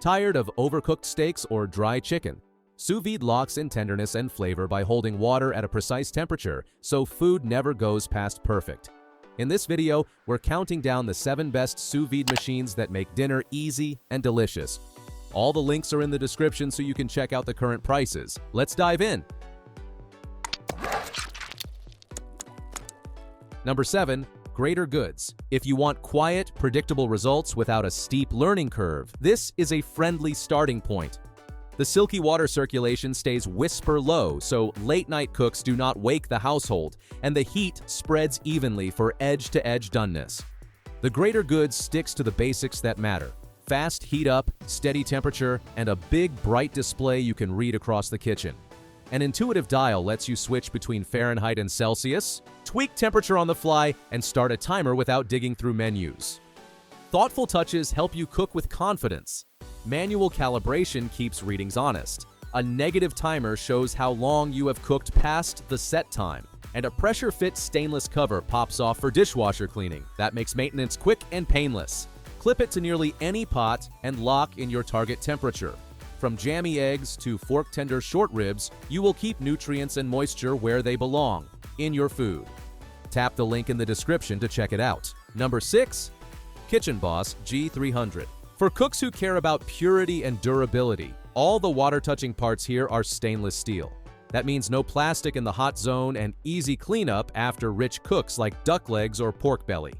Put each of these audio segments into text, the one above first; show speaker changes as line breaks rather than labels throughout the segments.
Tired of overcooked steaks or dry chicken? Sous vide locks in tenderness and flavor by holding water at a precise temperature, so food never goes past perfect. In this video, we're counting down the 7 best sous vide machines that make dinner easy and delicious. All the links are in the description so you can check out the current prices. Let's dive in. Number 7. Greater Goods. If you want quiet, predictable results without a steep learning curve, this is a friendly starting point. The silky water circulation stays whisper low, so late-night cooks do not wake the household, and the heat spreads evenly for edge-to-edge doneness. The Greater Goods sticks to the basics that matter: fast heat up, steady temperature, and a big, bright display you can read across the kitchen. An intuitive dial lets you switch between Fahrenheit and Celsius, tweak temperature on the fly, and start a timer without digging through menus. Thoughtful touches help you cook with confidence. Manual calibration keeps readings honest. A negative timer shows how long you have cooked past the set time. And a pressure-fit stainless cover pops off for dishwasher cleaning. That makes maintenance quick and painless. Clip it to nearly any pot and lock in your target temperature. From jammy eggs to fork-tender short ribs, you will keep nutrients and moisture where they belong, in your food. Tap the link in the description to check it out. Number 6. Kitchenboss G300. For cooks who care about purity and durability, all the water-touching parts here are stainless steel. That means no plastic in the hot zone and easy cleanup after rich cooks like duck legs or pork belly.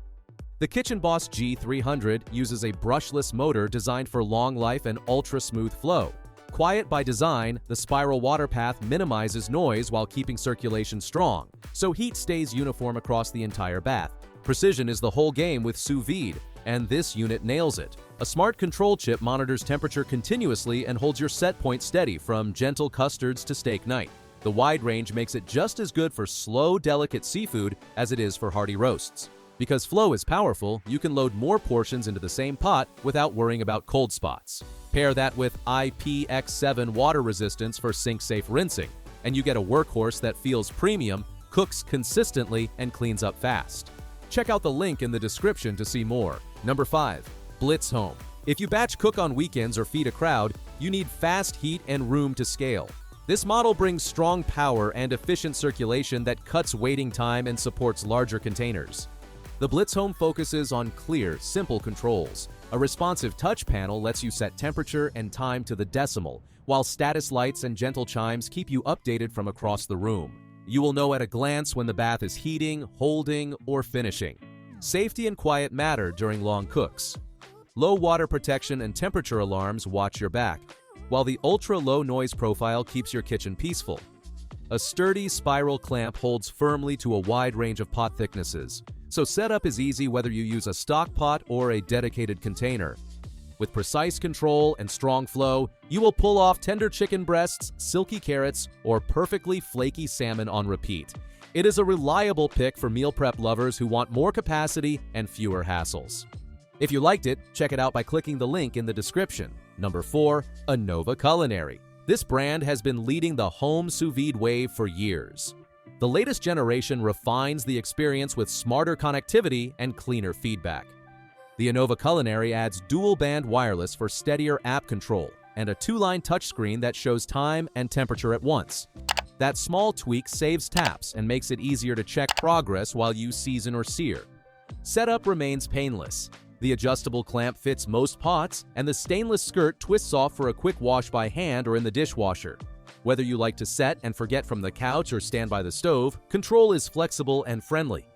The Kitchenboss G300 uses a brushless motor designed for long life and ultra-smooth flow. Quiet by design, the spiral water path minimizes noise while keeping circulation strong, so heat stays uniform across the entire bath. Precision is the whole game with sous vide, and this unit nails it. A smart control chip monitors temperature continuously and holds your set point steady from gentle custards to steak night. The wide range makes it just as good for slow, delicate seafood as it is for hearty roasts. Because flow is powerful, you can load more portions into the same pot without worrying about cold spots. Pair that with IPX7 water resistance for sink-safe rinsing, and you get a workhorse that feels premium, cooks consistently, and cleans up fast. Check out the link in the description to see more. Number 5. Blitzhome. If you batch cook on weekends or feed a crowd, you need fast heat and room to scale. This model brings strong power and efficient circulation that cuts waiting time and supports larger containers. The Blitzhome focuses on clear, simple controls. A responsive touch panel lets you set temperature and time to the decimal, while status lights and gentle chimes keep you updated from across the room. You will know at a glance when the bath is heating, holding, or finishing. Safety and quiet matter during long cooks. Low water protection and temperature alarms watch your back, while the ultra-low noise profile keeps your kitchen peaceful. A sturdy spiral clamp holds firmly to a wide range of pot thicknesses, so setup is easy whether you use a stock pot or a dedicated container. With precise control and strong flow, you will pull off tender chicken breasts, silky carrots, or perfectly flaky salmon on repeat. It is a reliable pick for meal prep lovers who want more capacity and fewer hassles. If you liked it, check it out by clicking the link in the description. Number 4. Anova Culinary. This brand has been leading the home sous vide wave for years. The latest generation refines the experience with smarter connectivity and cleaner feedback. The Anova Culinary adds dual-band wireless for steadier app control and a 2-line touchscreen that shows time and temperature at once. That small tweak saves taps and makes it easier to check progress while you season or sear. Setup remains painless. The adjustable clamp fits most pots, and the stainless skirt twists off for a quick wash by hand or in the dishwasher. Whether you like to set and forget from the couch or stand by the stove, control is flexible and friendly.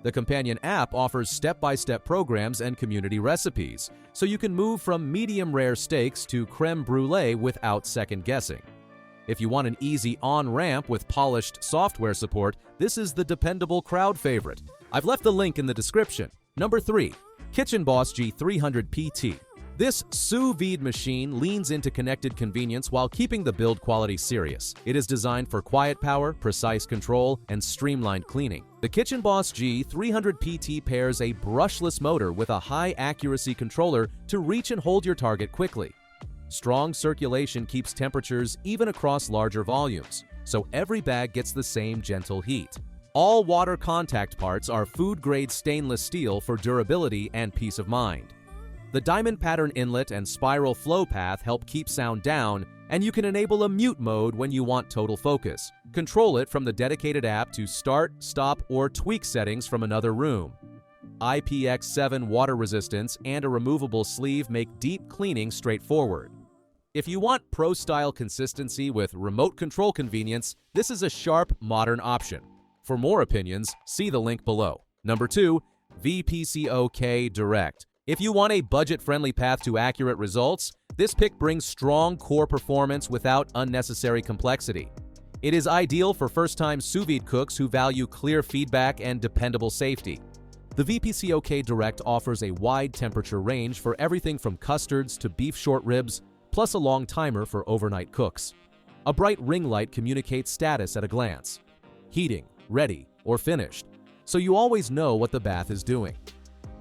The companion app offers step-by-step programs and community recipes, so you can move from medium-rare steaks to creme brulee without second-guessing. If you want an easy on-ramp with polished software support, this is the dependable crowd favorite. I've left the link in the description. Number 3. Kitchenboss G300 PT. This sous vide machine leans into connected convenience while keeping the build quality serious. It is designed for quiet power, precise control, and streamlined cleaning. The Kitchenboss G300 PT pairs a brushless motor with a high-accuracy controller to reach and hold your target quickly. Strong circulation keeps temperatures even across larger volumes, so every bag gets the same gentle heat. All water contact parts are food-grade stainless steel for durability and peace of mind. The diamond pattern inlet and spiral flow path help keep sound down, and you can enable a mute mode when you want total focus. Control it from the dedicated app to start, stop, or tweak settings from another room. IPX7 water resistance and a removable sleeve make deep cleaning straightforward. If you want pro-style consistency with remote control convenience, this is a sharp, modern option. For more opinions, see the link below. Number 2. VPCOK Direct. If you want a budget-friendly path to accurate results, this pick brings strong core performance without unnecessary complexity. It is ideal for first-time sous vide cooks who value clear feedback and dependable safety. The VPCOK Direct offers a wide temperature range for everything from custards to beef short ribs, plus a long timer for overnight cooks. A bright ring light communicates status at a glance: heating, ready, or finished, so you always know what the bath is doing.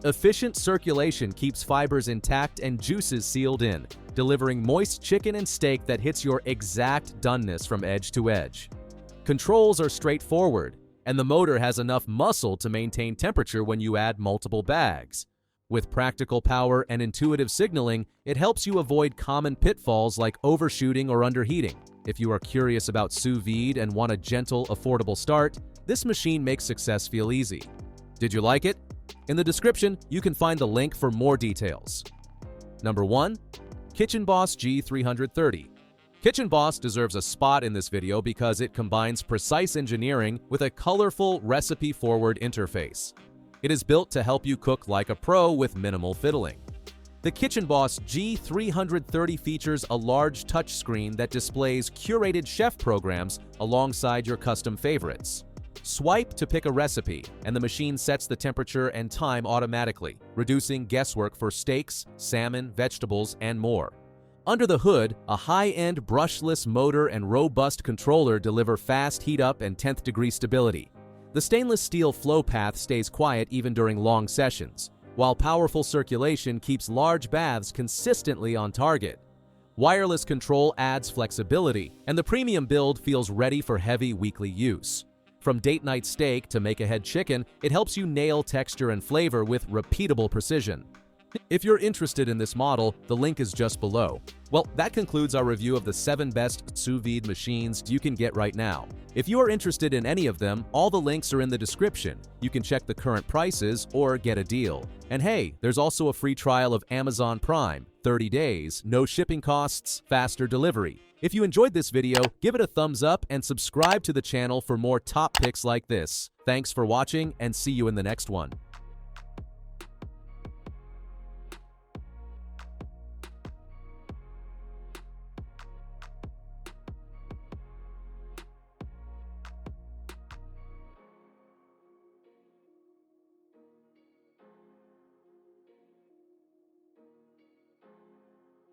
Efficient circulation keeps fibers intact and juices sealed in, delivering moist chicken and steak that hits your exact doneness from edge to edge. Controls are straightforward, and the motor has enough muscle to maintain temperature when you add multiple bags. With practical power and intuitive signaling, it helps you avoid common pitfalls like overshooting or underheating. If you are curious about sous vide and want a gentle, affordable start, this machine makes success feel easy. Did you like it? In the description, you can find the link for more details. Number 1. Kitchenboss G330. Kitchenboss deserves a spot in this video because it combines precise engineering with a colorful, recipe-forward interface. It is built to help you cook like a pro with minimal fiddling. The Kitchenboss G330 features a large touchscreen that displays curated chef programs alongside your custom favorites. Swipe to pick a recipe, and the machine sets the temperature and time automatically, reducing guesswork for steaks, salmon, vegetables, and more. Under the hood, a high-end brushless motor and robust controller deliver fast heat-up and 10th degree stability. The stainless steel flow path stays quiet even during long sessions, while powerful circulation keeps large baths consistently on target. Wireless control adds flexibility, and the premium build feels ready for heavy weekly use. From date-night steak to make-ahead chicken, it helps you nail texture and flavor with repeatable precision. If you're interested in this model, the link is just below. Well, that concludes our review of the 7 best sous vide machines you can get right now. If you are interested in any of them, all the links are in the description. You can check the current prices or get a deal. And hey, there's also a free trial of Amazon Prime, 30 days, no shipping costs, faster delivery. If you enjoyed this video, give it a thumbs up and subscribe to the channel for more top picks like this. Thanks for watching and see you in the next one.